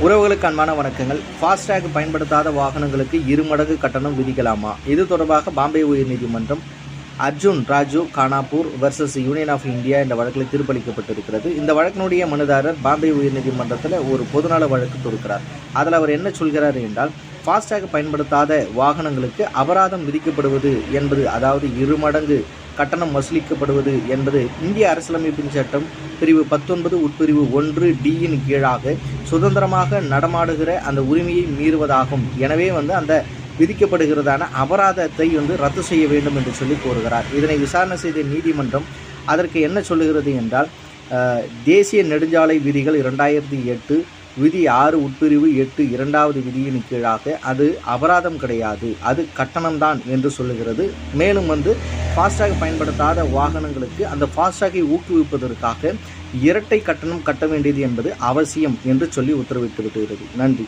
உறவுகளுக்கு அன்பான வணக்கங்கள். ஃபாஸ்டேக் பயன்படுத்தாத வாகனங்களுக்கு 2 மடங்கு கட்டணம் விதிக்கலாமா? இது தொடர்பாக பாம்பே உயர்நீதிமன்றம் Arjun Raju Khanapur versus Union of India என்ற வழக்கில் தீர்ப்பளிக்கப்பட்டிருக்கிறது. இந்த வழக்கினுடைய மனுதாரர் பாம்பே உயர்நீதிமன்றத்தில் ஒரு பொதுநல வழக்கு தொடுக்கிறார். அதில் அவர் என்ன சொல்கிறார் என்றால், ஃபாஸ்டேக் பயன்படுத்தாத வாகனங்களுக்கு அபராதம் விதிக்கப்படுவது என்பது, அதாவது 2 மடங்கு கட்டணம் வசூலிக்கப்படுவது என்பது இந்திய அரசியலமைப்பின் சட்டம் பிரிவு 19 உட்பிரிவு 1D கீழாக சுதந்திரமாக நடமாடுகிற அந்த உரிமையை மீறுவதாகும். எனவே அந்த விதிக்கப்படுகிறதான அபராதத்தை ரத்து செய்ய வேண்டும் என்று சொல்லி கோருகிறார். இதனை விசாரணை செய்த நீதிமன்றம் அதற்கு என்ன சொல்லுகிறது என்றால், தேசிய நெடுஞ்சாலை விதிகள் 2008 விதி 6 உட்பிரிவு 8 2வது விதியின் கீழாக அது அபராதம் கிடையாது, அது கட்டணம்தான் என்று சொல்லுகிறது. மேலும் ஃபாஸ்டேக் பயன்படுத்தாத வாகனங்களுக்கு அந்த ஃபாஸ்டேக்கை ஊக்குவிப்பதற்காக இரட்டை கட்டணம் கட்ட வேண்டியது என்பது அவசியம் என்று சொல்லி உத்தரவிட்டு விடுகிறது. நன்றி.